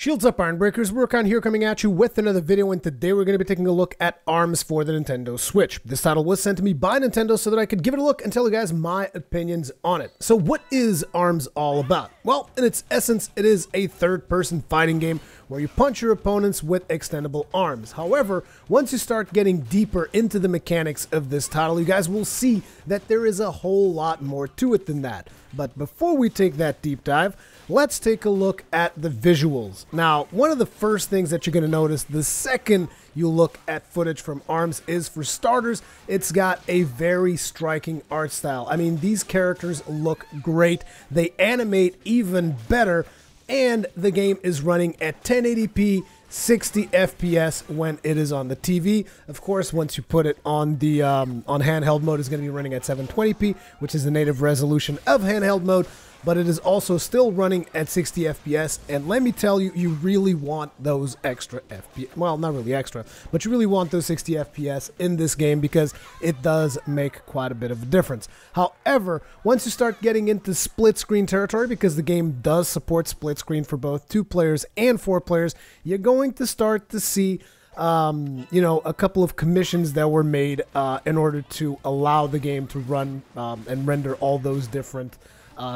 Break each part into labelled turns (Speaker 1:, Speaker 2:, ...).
Speaker 1: Shields up, Iron Breakers. Rurikhan here coming at you with another video, and today we're going to be taking a look at ARMS for the Nintendo Switch. This title was sent to me by Nintendo so that I could give it a look and tell you guys my opinions on it. So what is ARMS all about? Well, in its essence, it is a third-person fighting game where you punch your opponents with extendable arms. However, once you start getting deeper into the mechanics of this title, you guys will see that there is a whole lot more to it than that. But before we take that deep dive, let's take a look at the visuals. Now, one of the first things that you're going to notice the second you look at footage from ARMS is, for starters, it's got a very striking art style. I mean, these characters look great. They animate even better, and the game is running at 1080p 60 FPS when it is on the TV. Of course, once you put it on the on handheld mode, it's going to be running at 720p, which is the native resolution of handheld mode, but it is also still running at 60 FPS, and let me tell you, you really want those extra FPS. Well, not really extra, but you really want those 60 FPS in this game because it does make quite a bit of a difference. However, once you start getting into split screen territory, because the game does support split screen for both 2 players and 4 players, you're going to start to see you know, a couple of commissions that were made in order to allow the game to run and render all those different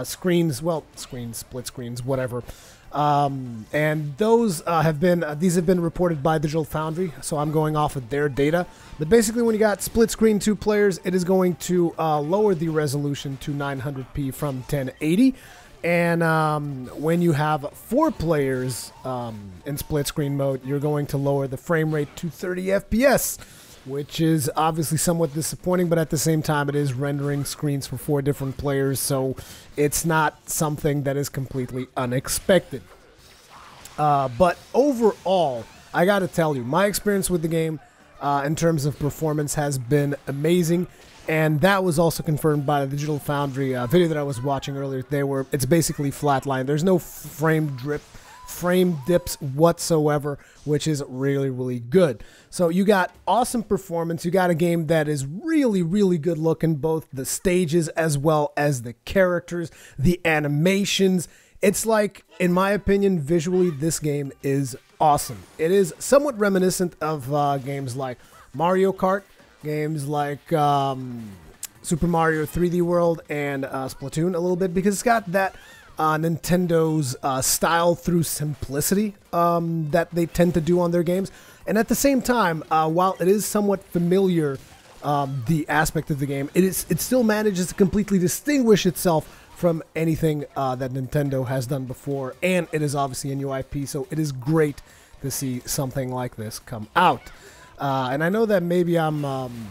Speaker 1: screens, well, split screens, whatever. And those these have been reported by Digital Foundry, so I'm going off of their data. But basically, when you got split screen 2 players, it is going to lower the resolution to 900p from 1080. And when you have 4 players in split screen mode, you're going to lower the frame rate to 30 FPS, which is obviously somewhat disappointing, but at the same time, it is rendering screens for 4 different players, so it's not something that is completely unexpected. But overall, I gotta tell you, my experience with the game in terms of performance has been amazing. And that was also confirmed by the Digital Foundry video that I was watching earlier. It's basically flatline. There's no frame dips whatsoever, which is really, really good. So you got awesome performance. You got a game that is really, really good looking, both the stages as well as the characters, the animations. It's like, in my opinion, visually, this game is awesome. It is somewhat reminiscent of games like Mario Kart, games like Super Mario 3D World and Splatoon a little bit, because it's got that Nintendo's style through simplicity that they tend to do on their games. And at the same time, while it is somewhat familiar, the aspect of the game, it still manages to completely distinguish itself from anything that Nintendo has done before, and it is obviously a new IP, so it is great to see something like this come out. And I know that maybe I'm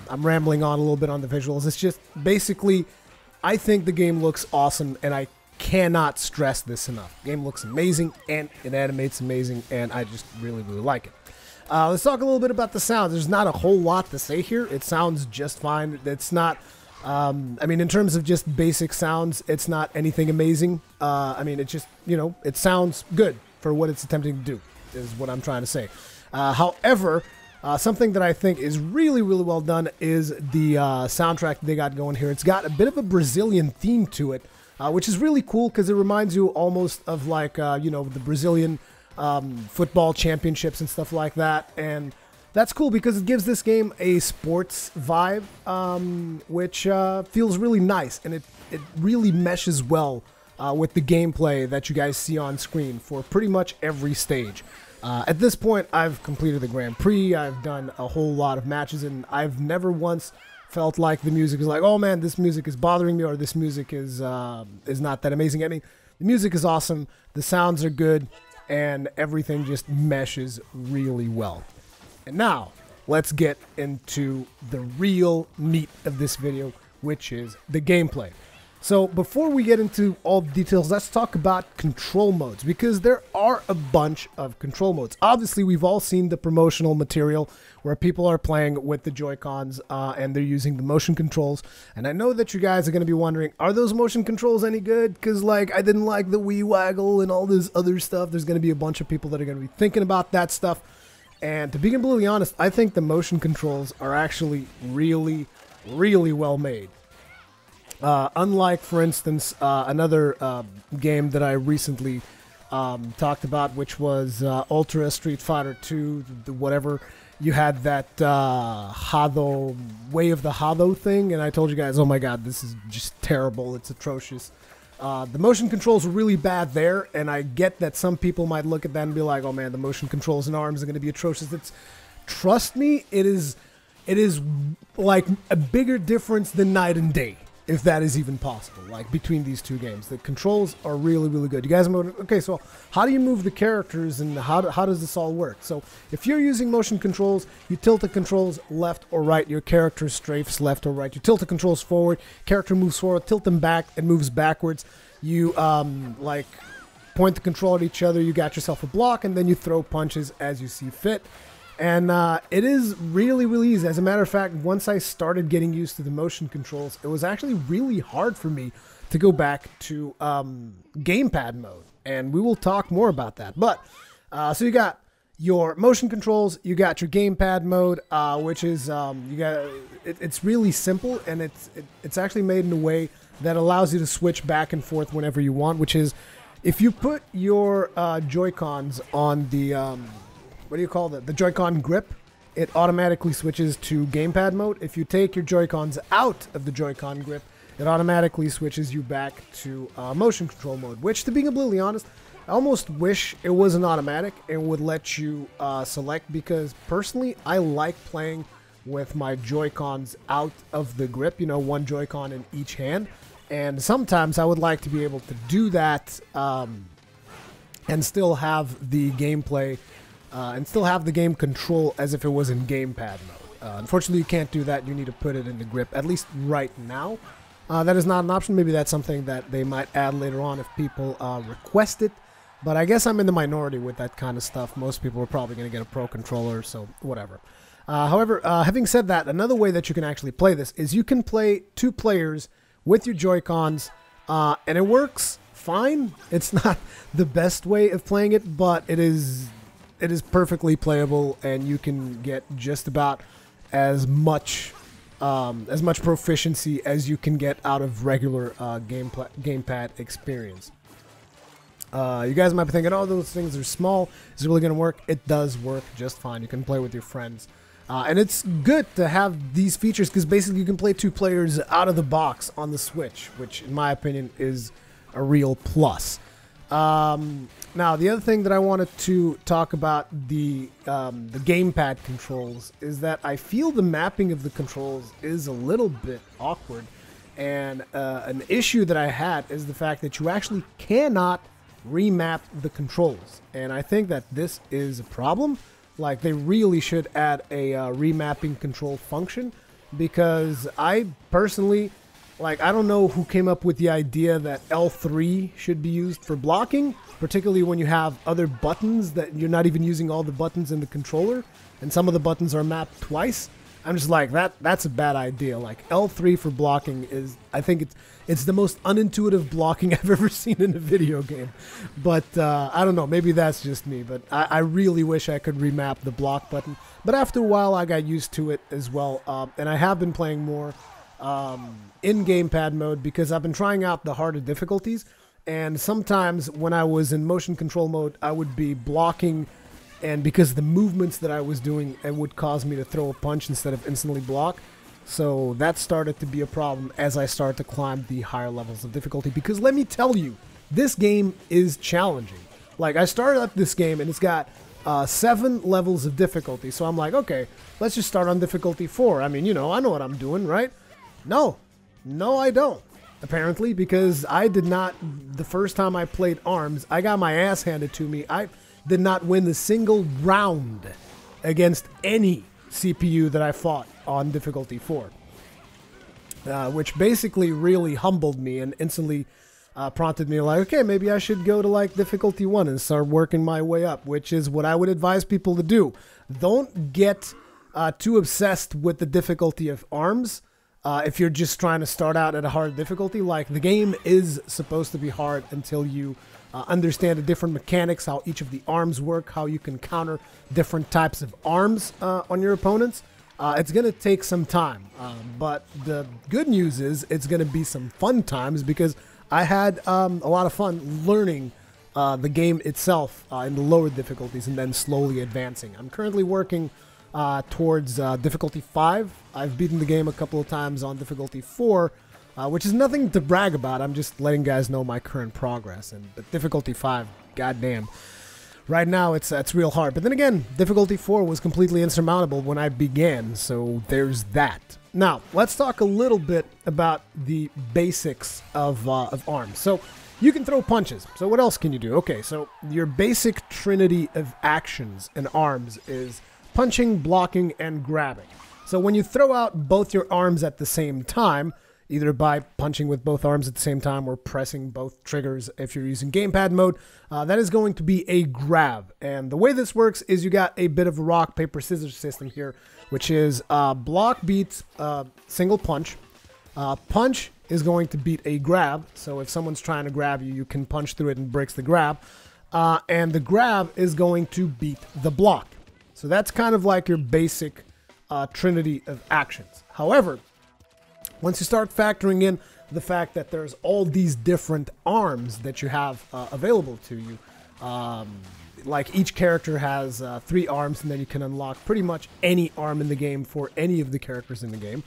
Speaker 1: rambling on a little bit on the visuals. It's just basically, I think the game looks awesome, and I cannot stress this enough. The game looks amazing, and it animates amazing, and I just really, really like it. Let's talk a little bit about the sound. There's not a whole lot to say here. It sounds just fine. It's not, I mean, in terms of just basic sounds, it's not anything amazing. I mean, it just, you know, it sounds good for what it's attempting to do, is what I'm trying to say. However, something that I think is really, really well done is the soundtrack they got going here. It's got a bit of a Brazilian theme to it, which is really cool because it reminds you almost of like, you know, the Brazilian football championships and stuff like that. And that's cool because it gives this game a sports vibe, which feels really nice. And it really meshes well with the gameplay that you guys see on screen for pretty much every stage. At this point, I've completed the Grand Prix, I've done a whole lot of matches, and I've never once felt like the music is like, oh man, this music is bothering me, or this music is not that amazing. I mean, the music is awesome, the sounds are good, and everything just meshes really well. And now, let's get into the real meat of this video, which is the gameplay. So before we get into all the details, let's talk about control modes, because there are a bunch of control modes. Obviously, we've all seen the promotional material where people are playing with the Joy-Cons and they're using the motion controls. And I know that you guys are going to be wondering, are those motion controls any good? Because, like, I didn't like the Wii Waggle and all this other stuff. There's going to be a bunch of people that are going to be thinking about that stuff. And to be completely honest, I think the motion controls are actually really, really well made. Unlike, for instance, another game that I recently talked about, which was Ultra Street Fighter 2, whatever. You had that Hado, Way of the Hado thing, and I told you guys, oh my god, this is just terrible. It's atrocious. The motion controls were really bad there, and I get that some people might look at that and be like, oh man, the motion controls in ARMS are going to be atrocious. Trust me, it is like a bigger difference than night and day, if that is even possible, like between these two games. The controls are really, really good. You guys know, okay, so how do you move the characters and how does this all work? So if you're using motion controls, you tilt the controls left or right, your character strafes left or right. You tilt the controls forward, character moves forward, tilt them back, it moves backwards. You like point the control at each other, you got yourself a block, and then you throw punches as you see fit. And it is really, really easy. As a matter of fact, once I started getting used to the motion controls, it was actually really hard for me to go back to gamepad mode. And we will talk more about that. But, so you got your motion controls, you got your gamepad mode, which is, it's really simple, and it's actually made in a way that allows you to switch back and forth whenever you want, which is, if you put your Joy-Cons on the... what do you call that? The Joy-Con grip, it automatically switches to gamepad mode. If you take your Joy-Cons out of the Joy-Con grip, it automatically switches you back to motion control mode, which, to be completely honest, I almost wish it was an automatic and would let you select, because personally, I like playing with my Joy-Cons out of the grip, you know, one Joy-Con in each hand. And sometimes I would like to be able to do that and still have the gameplay and still have the game control as if it was in gamepad mode. Unfortunately, you can't do that. You need to put it in the grip, at least right now. That is not an option. Maybe that's something that they might add later on if people request it. But I guess I'm in the minority with that kind of stuff. Most people are probably going to get a Pro Controller, so whatever. However, having said that, another way that you can actually play this is you can play 2 players with your Joy-Cons, and it works fine. It's not the best way of playing it, but it is perfectly playable, and you can get just about as much proficiency as you can get out of regular gamepad experience. You guys might be thinking, oh, those things are small. Is it really going to work? It does work just fine. You can play with your friends. And it's good to have these features because basically you can play 2 players out of the box on the Switch, which in my opinion is a real plus. Now, the other thing that I wanted to talk about the gamepad controls is that I feel the mapping of the controls is a little bit awkward. And an issue that I had is the fact that you actually cannot remap the controls. And I think that this is a problem. Like, they really should add a remapping control function, because I personally, like, I don't know who came up with the idea that L3 should be used for blocking, particularly when you have other buttons that you're not even using all the buttons in the controller, and some of the buttons are mapped twice. I'm just like, that's a bad idea. Like, L3 for blocking is, I think it's the most unintuitive blocking I've ever seen in a video game. But I don't know, maybe that's just me, but I really wish I could remap the block button. But after a while, I got used to it as well, and I have been playing more in gamepad mode because I've been trying out the harder difficulties, and sometimes when I was in motion control mode, I would be blocking, and because the movements that I was doing, it would cause me to throw a punch instead of instantly block. So that started to be a problem as I started to climb the higher levels of difficulty, because let me tell you, this game is challenging. Like, I started up this game and it's got 7 levels of difficulty, so I'm like, okay, let's just start on difficulty 4. I mean, you know, I know what I'm doing, right? No, I don't, apparently, because I did not, the first time I played ARMS, I got my ass handed to me. I did not win a single round against any CPU that I fought on difficulty 4, which basically really humbled me and instantly prompted me like, okay, maybe I should go to like difficulty 1 and start working my way up, which is what I would advise people to do. Don't get too obsessed with the difficulty of ARMS. If you're just trying to start out at a hard difficulty, like, the game is supposed to be hard until you understand the different mechanics, how each of the arms work, how you can counter different types of arms on your opponents. It's going to take some time, but the good news is it's going to be some fun times, because I had a lot of fun learning the game itself in the lower difficulties and then slowly advancing. I'm currently working towards difficulty 5. I've beaten the game a couple of times on difficulty 4, which is nothing to brag about. I'm just letting guys know my current progress. And but difficulty 5, goddamn. Right now it's real hard. But then again, difficulty 4 was completely insurmountable when I began, so there's that. Now, let's talk a little bit about the basics of arms. So, you can throw punches. So what else can you do? Okay, so your basic trinity of actions in arms is punching, blocking, and grabbing. So when you throw out both your arms at the same time, either by punching with both arms at the same time or pressing both triggers if you're using gamepad mode, that is going to be a grab. And the way this works is you got a bit of a rock, paper, scissors system here, which is block beats single punch. Punch is going to beat a grab, so if someone's trying to grab you, you can punch through it and breaks the grab. And the grab is going to beat the block. So that's kind of like your basic trinity of actions. However, once you start factoring in the fact that there's all these different arms that you have available to you, like each character has 3 arms, and then you can unlock pretty much any arm in the game for any of the characters in the game.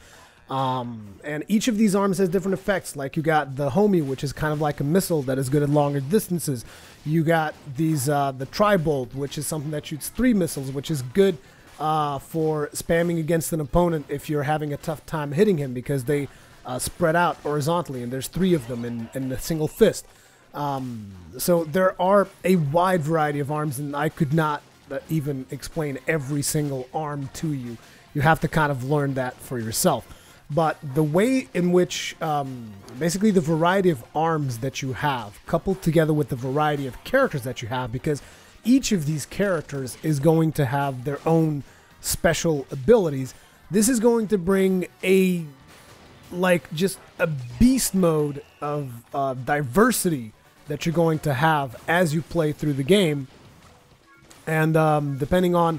Speaker 1: And each of these arms has different effects. Like you got the homie, which is kind of like a missile that is good at longer distances. You got these the tri-bolt, which is something that shoots 3 missiles, which is good for spamming against an opponent if you're having a tough time hitting him, because they spread out horizontally, and there's 3 of them in a single fist. So there are a wide variety of arms, and I could not even explain every single arm to you. You have to kind of learn that for yourself. But the way in which, basically the variety of arms that you have, coupled together with the variety of characters that you have, because each of these characters is going to have their own special abilities, this is going to bring a, just a beast mode of diversity that you're going to have as you play through the game. And depending on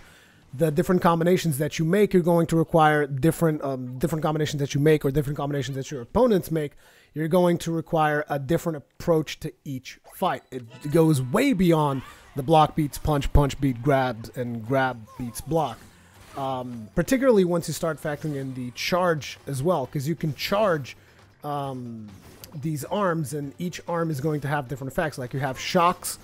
Speaker 1: the different combinations that you make, you're going to require different combinations that you make, or different combinations that your opponents make. You're going to require a different approach to each fight. It goes way beyond the block beats punch, punch beat grabs, and grab beats block. Particularly once you start factoring in the charge as well, because you can charge these arms, and each arm is going to have different effects. Like you have shocks,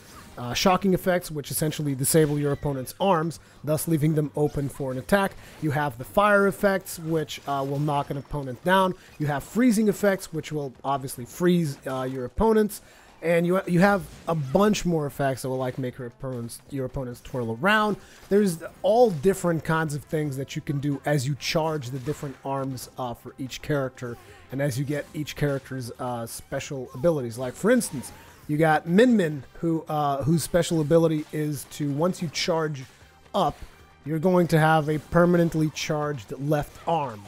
Speaker 1: shocking effects, which essentially disable your opponent's arms, thus leaving them open for an attack. You have the fire effects, which will knock an opponent down. You have freezing effects, which will obviously freeze your opponents. And you have a bunch more effects that will make your opponents twirl around. There's all different kinds of things that you can do as you charge the different arms for each character, and as you get each character's special abilities. Like for instance, you got Min Min, whose special ability is to, once you charge up, you're going to have a permanently charged left arm.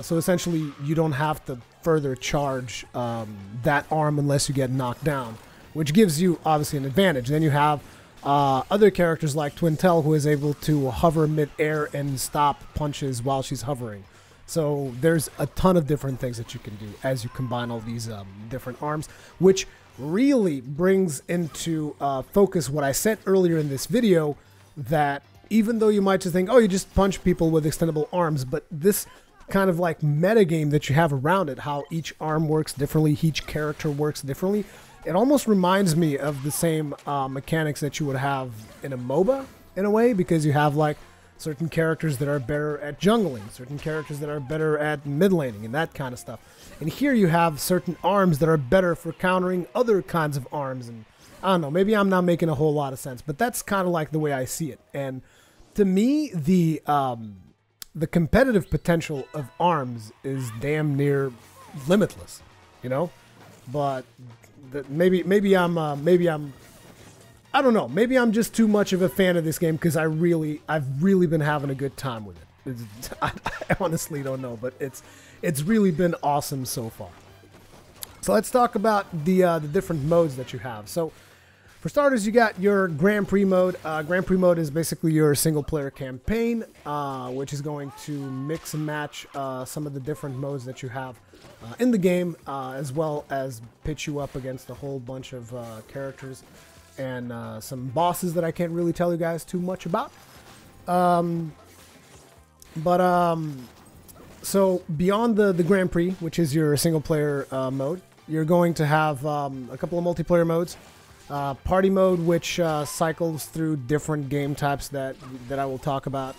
Speaker 1: So essentially, you don't have to further charge that arm unless you get knocked down, which gives you obviously an advantage. Then you have other characters like Twintel, who is able to hover mid-air and stop punches while she's hovering. So there's a ton of different things that you can do as you combine all these different arms, which really brings into focus what I said earlier in this video, that even though you might just think, oh, you just punch people with extendable arms, but this kind of meta game that you have around it, how each arm works differently, each character works differently, it almost reminds me of the same mechanics that you would have in a MOBA in a way, because you have certain characters that are better at jungling, certain characters that are better at mid laning, and that kind of stuff. And here you have certain arms that are better for countering other kinds of arms. And I don't know, maybe I'm not making a whole lot of sense, but that's kind of the way I see it. And to me, the competitive potential of arms is damn near limitless, you know. But maybe I'm I don't know. Maybe I'm just too much of a fan of this game, because I've really been having a good time with it. I honestly don't know, but it's really been awesome so far. So let's talk about the different modes that you have. So for starters, you got your Grand Prix mode. Grand Prix mode is basically your single-player campaign, which is going to mix and match some of the different modes that you have in the game, as well as pitch you up against a whole bunch of characters. and some bosses that I can't really tell you guys too much about. So beyond the Grand Prix, which is your single player mode, you're going to have a couple of multiplayer modes. Party mode, which cycles through different game types that I will talk about,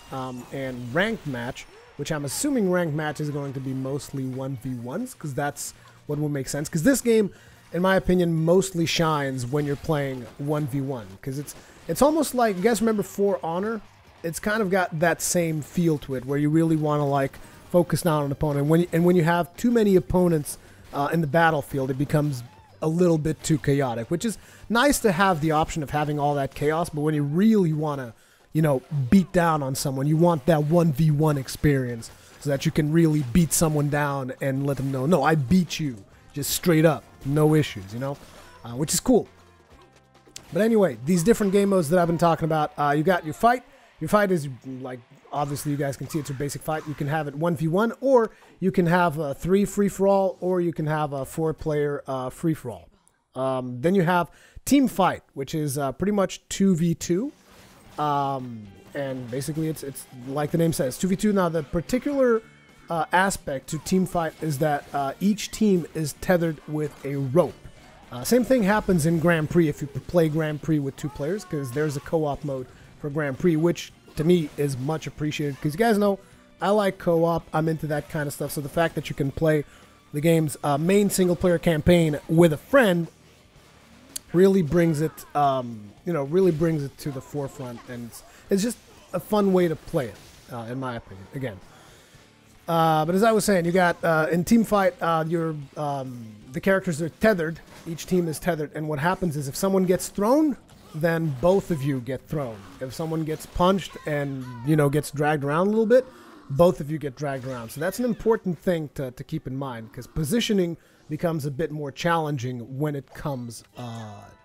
Speaker 1: and ranked match, which I'm assuming ranked match is going to be mostly 1v1s, because that's what will make sense. Because this game, in my opinion, mostly shines when you're playing 1v1, because it's almost like, you guys remember For Honor? It's kind of got that same feel to it, where you really want to like focus down on an opponent. And when you have too many opponents in the battlefield, it becomes a little bit too chaotic, which is nice to have the option of having all that chaos. But when you really want to, you know, beat down on someone, you want that 1v1 experience so that you can really beat someone down and let them know, no, I beat you, just straight up, no issues, you know, which is cool. But anyway, these different game modes that I've been talking about, you got your fight. Your fight is, like, obviously you guys can see it's a basic fight. You can have it 1v1, or you can have a 3 free-for-all, or you can have a 4-player free-for-all. Then you have team fight, which is pretty much 2v2. And basically it's like the name says, 2v2. Now, the particular aspect to team fight is that each team is tethered with a rope. Same thing happens in Grand Prix if you play Grand Prix with 2 players, because there's a co-op mode for Grand Prix, which to me is much appreciated, because you guys know I like co-op. I'm into that kind of stuff. So the fact that you can play the game's main single-player campaign with a friend really brings it, really brings it to the forefront, and it's just a fun way to play it, in my opinion. Again, but as I was saying, you got in team fight, the characters are tethered. Each team is tethered, and what happens is if someone gets thrown, then both of you get thrown. If someone gets punched and, you know, gets dragged around a little bit, both of you get dragged around. So that's an important thing to keep in mind, because positioning becomes a bit more challenging when it comes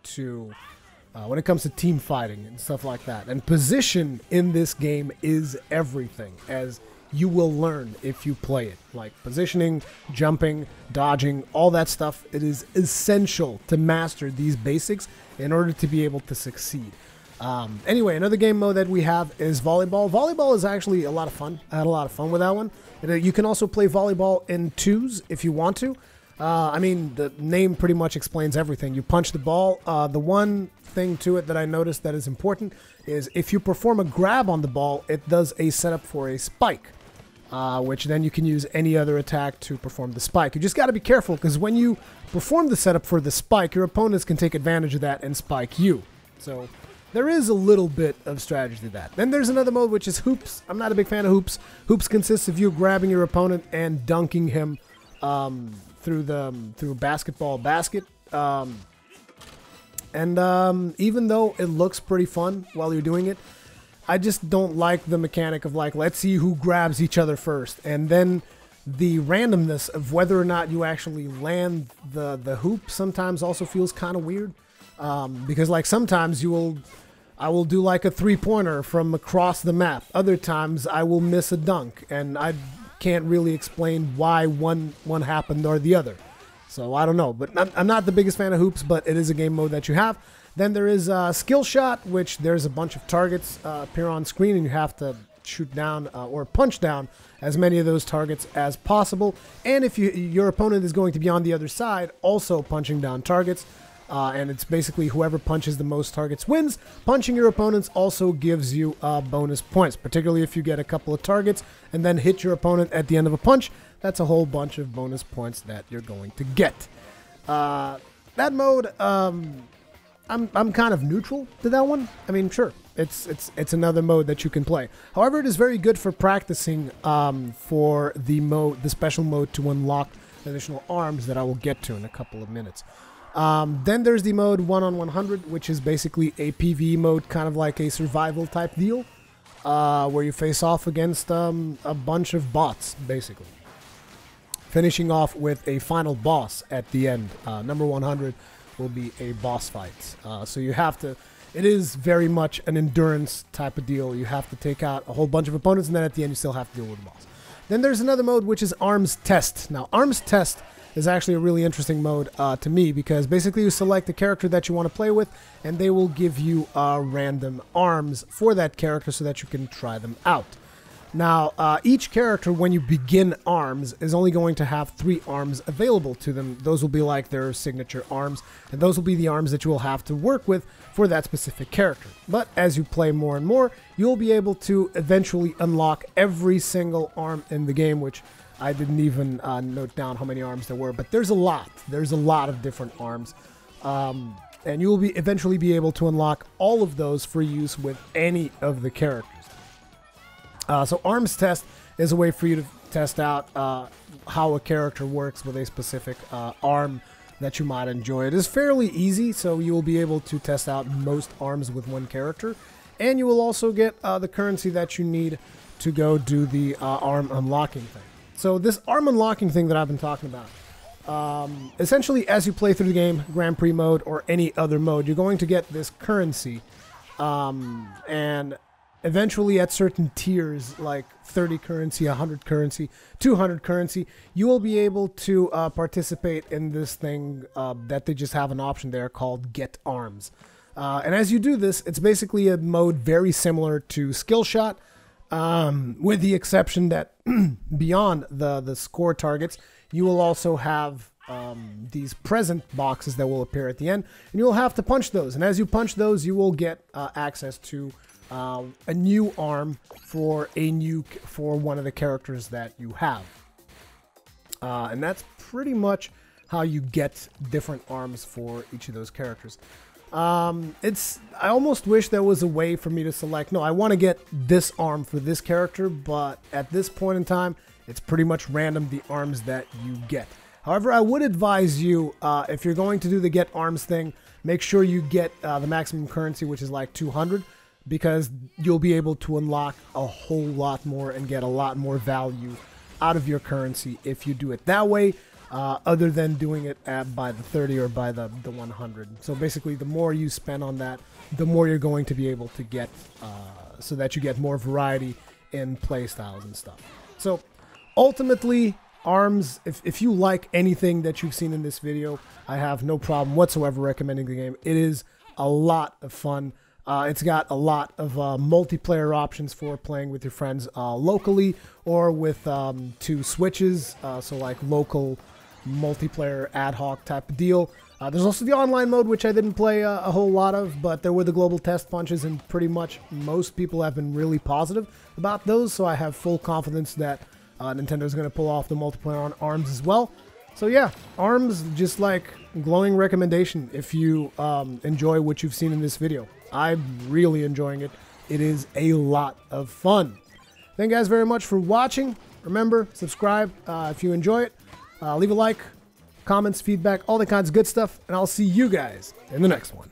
Speaker 1: to team fighting and stuff like that. And position in this game is everything, as you will learn if you play it. Like positioning, jumping, dodging, all that stuff. It is essential to master these basics in order to be able to succeed. Anyway, another game mode that we have is volleyball. Volleyball is actually a lot of fun. I had a lot of fun with that one. You can also play volleyball in 2s if you want to. I mean, the name pretty much explains everything. You punch the ball. The one thing to it that I noticed that is important is if you perform a grab on the ball, it does a setup for a spike, which then you can use any other attack to perform the spike. You just got to be careful, because when you perform the setup for the spike, your opponents can take advantage of that and spike you. So there is a little bit of strategy to that. Then there's another mode, which is hoops. I'm not a big fan of hoops. Hoops consists of you grabbing your opponent and dunking him through a basketball basket. Even though it looks pretty fun while you're doing it, I just don't like the mechanic of, like, let's see who grabs each other first, and then the randomness of whether or not you actually land the hoop sometimes also feels kind of weird, because, like, sometimes I will do like a 3-pointer from across the map. Other times I will miss a dunk, and I can't really explain why one happened or the other. So I don't know, but I'm not the biggest fan of hoops, but it is a game mode that you have. Then there is skill shot, which there's a bunch of targets appear on screen, and you have to shoot down or punch down as many of those targets as possible. And if your opponent is going to be on the other side, also punching down targets. And it's basically whoever punches the most targets wins. Punching your opponents also gives you bonus points, particularly if you get a couple of targets and then hit your opponent at the end of a punch. That's a whole bunch of bonus points that you're going to get. That mode, I'm kind of neutral to that one. I mean, sure, it's another mode that you can play. However, it is very good for practicing for the special mode to unlock additional arms that I will get to in a couple of minutes. Then there's the mode 1-on-100, which is basically a PvE mode, kind of like a survival type deal, where you face off against a bunch of bots, basically. Finishing off with a final boss at the end. Number 100 will be a boss fight. So you have to, it is very much an endurance type of deal. You have to take out a whole bunch of opponents, and then at the end you still have to deal with the boss. Then there's another mode, which is Arms Test. Now, Arms Test is actually a really interesting mode to me, because basically you select the character that you want to play with, and they will give you random arms for that character so that you can try them out. Now, each character, when you begin arms, is only going to have 3 arms available to them. Those will be like their signature arms, and those will be the arms that you will have to work with for that specific character. But as you play more and more, you'll be able to eventually unlock every single arm in the game, which I didn't even note down how many arms there were, but there's a lot. There's a lot of different arms. And you will eventually be able to unlock all of those for use with any of the characters. So arms test is a way for you to test out how a character works with a specific arm that you might enjoy. It is fairly easy, so you will be able to test out most arms with one character, and you will also get the currency that you need to go do the arm unlocking thing. So this arm unlocking thing that I've been talking about, essentially as you play through the game, Grand Prix mode or any other mode, you're going to get this currency, and eventually at certain tiers like 30 currency, 100 currency, 200 currency, you will be able to participate in this thing that they just have an option there called Get Arms. And as you do this, it's basically a mode very similar to Skill Shot, with the exception that beyond the score targets, you will also have these present boxes that will appear at the end, and you'll have to punch those. And as you punch those, you will get access to a new arm for one of the characters that you have. And that's pretty much how you get different arms for each of those characters. I almost wish there was a way for me to select, no, I want to get this arm for this character, but at this point in time, it's pretty much random the arms that you get. However, I would advise you, if you're going to do the get arms thing, make sure you get the maximum currency, which is like 200, because you'll be able to unlock a whole lot more and get a lot more value out of your currency if you do it that way, other than doing it by the 30 or by the 100. So basically, the more you spend on that, the more you're going to be able to get, so that you get more variety in play styles and stuff. So ultimately, arms, if you like anything that you've seen in this video, I have no problem whatsoever recommending the game. It is a lot of fun. It's got a lot of multiplayer options for playing with your friends locally or with 2 switches, so like local multiplayer ad hoc type of deal. There's also the online mode, which I didn't play a whole lot of, but there were the global test punches, and pretty much most people have been really positive about those, so I have full confidence that Nintendo's going to pull off the multiplayer on ARMS as well. So yeah, ARMS, just like glowing recommendation if you enjoy what you've seen in this video. I'm really enjoying it. It is a lot of fun. Thank you guys very much for watching. Remember, subscribe if you enjoy it. Leave a like, comments, feedback, all that kinds of good stuff, and I'll see you guys in the next one.